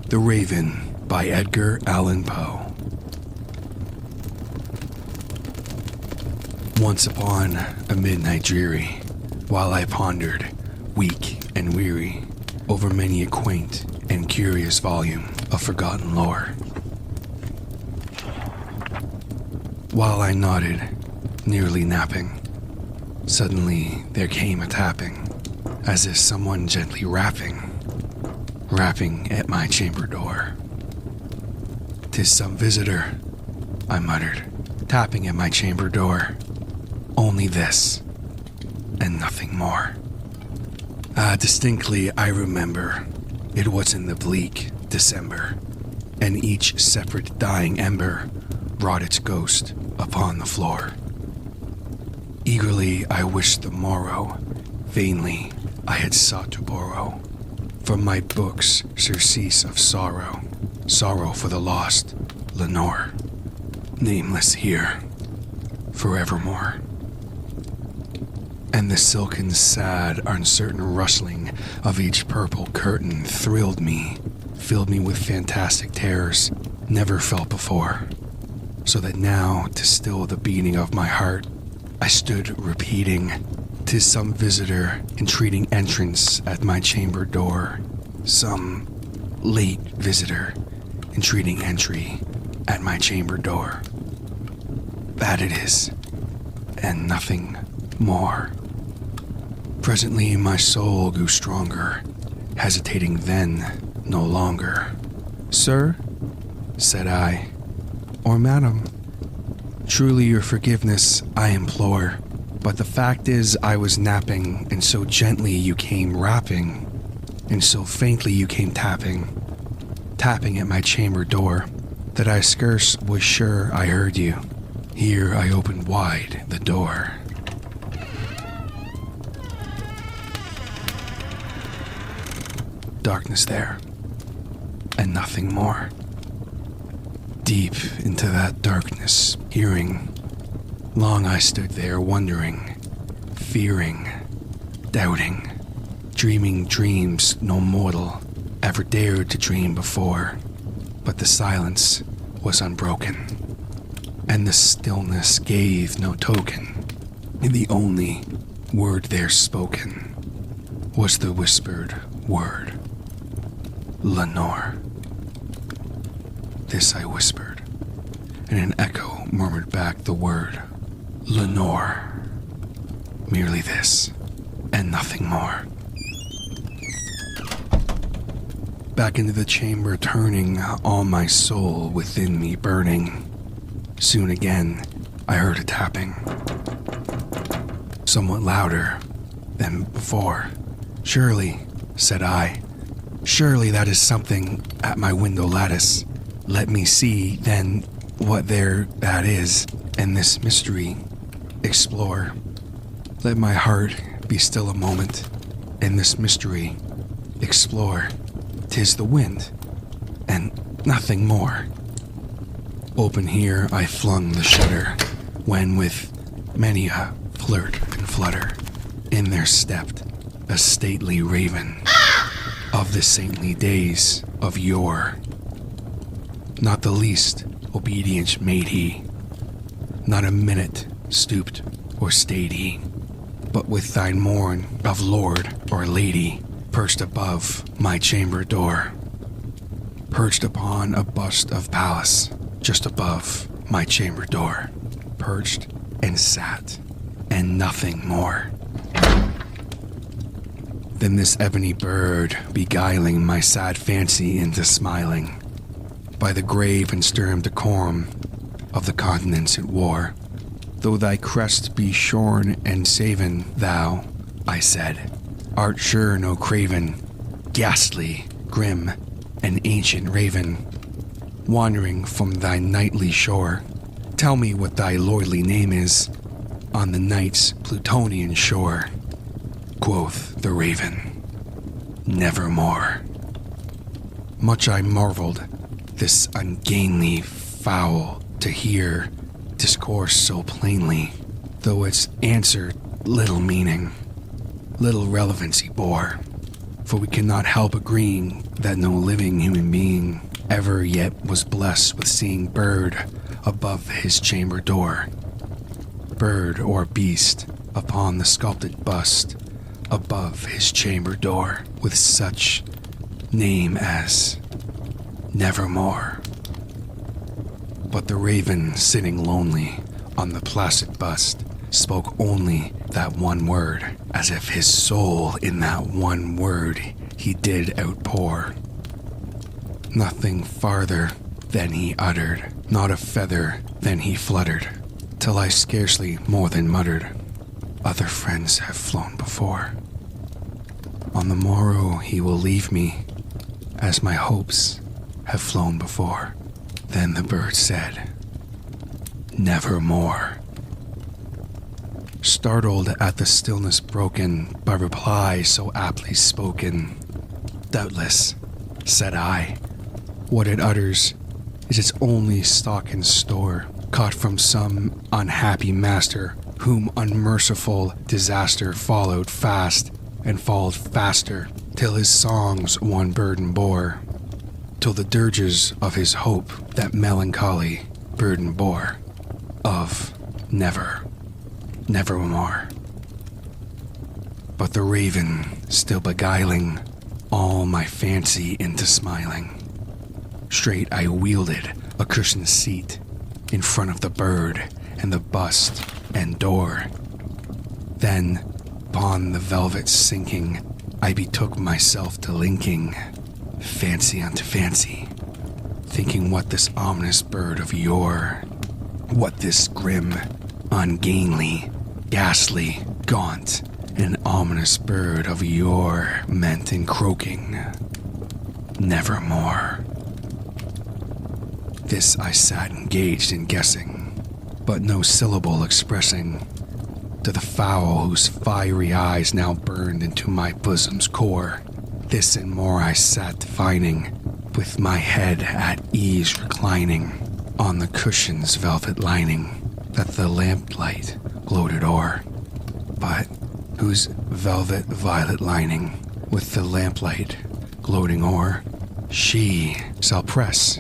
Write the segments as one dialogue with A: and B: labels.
A: The Raven by Edgar Allan Poe. Once upon a midnight dreary, while I pondered, weak and weary, over many a quaint and curious volume of forgotten lore. While I nodded, nearly napping, suddenly there came a tapping, as if someone gently rapping at my chamber door. "'Tis some visitor," I muttered, tapping at my chamber door. Only this, and nothing more. Distinctly I remember, it was in the bleak December, and each separate dying ember brought its ghost upon the floor. Eagerly I wished the morrow, vainly I had sought to borrow from my books surcease of sorrow, sorrow for the lost Lenore, nameless here, forevermore. And the silken, sad, uncertain rustling of each purple curtain thrilled me, filled me with fantastic terrors never felt before, so that now, to still the beating of my heart, I stood repeating, "'Tis some visitor entreating entrance at my chamber door, some late visitor entreating entry at my chamber door. That it is, and nothing more." Presently my soul grew stronger, hesitating then no longer. "Sir," said I, "or madam, truly your forgiveness I implore, but the fact is I was napping, and so gently you came rapping, and so faintly you came tapping at my chamber door, that I scarce was sure I heard you. Here I opened wide the door." Darkness there, and nothing more. Deep into that darkness, hearing, long I stood there wondering, fearing, doubting, dreaming dreams no mortal ever dared to dream before, but the silence was unbroken, and the stillness gave no token, and the only word there spoken was the whispered word, "Lenore." This I whispered, and an echo murmured back the word, "Lenore." Merely this, and nothing more. Back into the chamber turning, all my soul within me burning. Soon again, I heard a tapping, somewhat louder than before. "Surely," said I, "surely that is something at my window lattice. Let me see, then, what there that is, and this mystery explore. Let my heart be still a moment, and this mystery explore. 'Tis the wind, and nothing more." Open here I flung the shutter, when with many a flirt and flutter, in there stepped a stately raven of the saintly days of yore. Not the least obedience made he, not a minute stooped or stayed he, but with thine morn of lord or lady perched above my chamber door, perched upon a bust of Pallas just above my chamber door, perched and sat, and nothing more. Then this ebony bird beguiling my sad fancy into smiling, by the grave and stern decorum of the continents it wore. "Though thy crest be shorn and saven, thou," I said, "art sure no craven, ghastly, grim, and ancient raven, wandering from thy nightly shore. Tell me what thy lordly name is on the night's Plutonian shore." Quoth the raven, "Nevermore." Much I marveled this ungainly fowl to hear discourse so plainly, though its answer little meaning, little relevancy bore. For we cannot help agreeing that no living human being ever yet was blessed with seeing bird above his chamber door. Bird or beast upon the sculpted bust above his chamber door, with such name as Nevermore. But the raven, sitting lonely on the placid bust, spoke only that one word, as if his soul in that one word he did outpour. Nothing farther than he uttered, not a feather than he fluttered, till I scarcely more than muttered, other friends have flown before. On the morrow he will leave me, as my hopes have flown before. Then the bird said, Nevermore. Startled at the stillness broken by reply so aptly spoken, doubtless, said I, what it utters is its only stock and store, caught from some unhappy master, whom unmerciful disaster followed fast and followed faster, till his songs one burden bore, till the dirges of his hope that melancholy burden bore, of nevermore. But the raven, still beguiling all my fancy into smiling, straight I wielded a cushioned seat in front of the bird and the bust and door. Then, upon the velvet sinking, I betook myself to linking fancy unto fancy, thinking what this ominous bird of yore, what this grim, ungainly, ghastly, gaunt, and ominous bird of yore meant in croaking, Nevermore. This I sat engaged in guessing, but no syllable expressing, to the fowl whose fiery eyes now burned into my bosom's core. This and more I sat divining, with my head at ease reclining on the cushion's velvet lining that the lamplight gloated o'er, but whose velvet violet lining with the lamplight gloating o'er she shall press,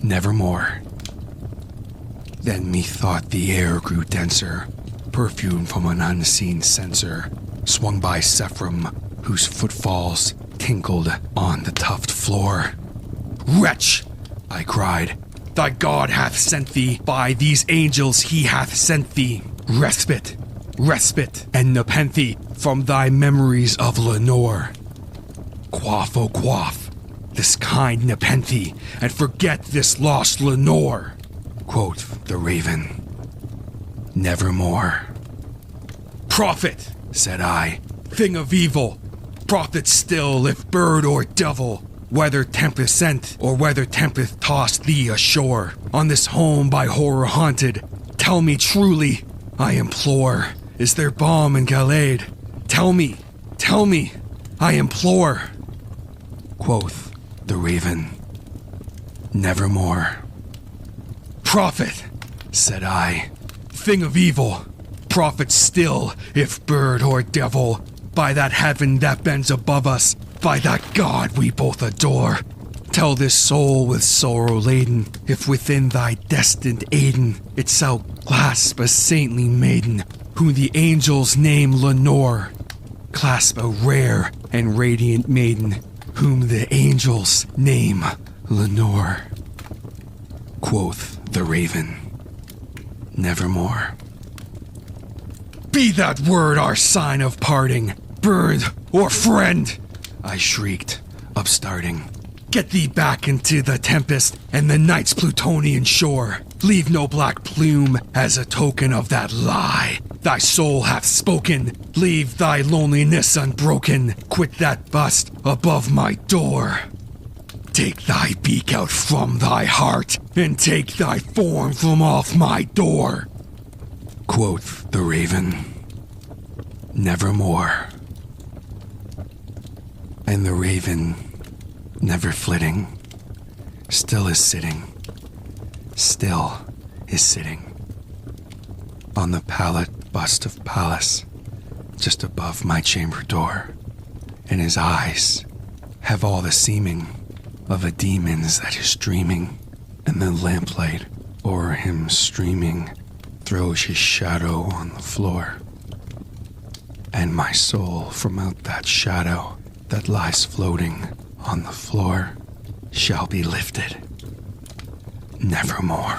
A: nevermore. Then methought the air grew denser, perfume from an unseen censer swung by Sephram, whose footfalls tinkled on the tufted floor. Wretch, I cried, thy God hath sent thee, by these angels he hath sent thee. Respite, and nepenthe from thy memories of Lenore. Quaff, oh quaff, this kind nepenthe, and forget this lost Lenore. Quoth the raven, Nevermore. Prophet, said I, thing of evil, prophet still, if bird or devil, whether tempest sent or whether tempest tossed thee ashore, on this home by horror haunted, tell me truly, I implore, is there balm in Gilead? Tell me, I implore. Quoth the raven, Nevermore. Prophet, said I, thing of evil, prophet still, if bird or devil, by that heaven that bends above us, by that God we both adore, tell this soul with sorrow laden, if within thy destined Aden it shall clasp a saintly maiden, whom the angels name Lenore. Clasp a rare and radiant maiden, whom the angels name Lenore. Quoth the raven, Nevermore. Be that word our sign of parting, bird or friend, I shrieked, upstarting. Get thee back into the tempest and the night's Plutonian shore. Leave no black plume as a token of that lie thy soul hath spoken. Leave thy loneliness unbroken. Quit that bust above my door. Take thy beak out from thy heart, and take thy form from off my door. Quoth the raven, Nevermore. And the raven, never flitting, still is sitting on the pallid bust of Pallas, just above my chamber door, and his eyes have all the seeming of a demon's that is dreaming, and the lamplight o'er him streaming throws his shadow on the floor. And my soul from out that shadow that lies floating on the floor shall be lifted nevermore.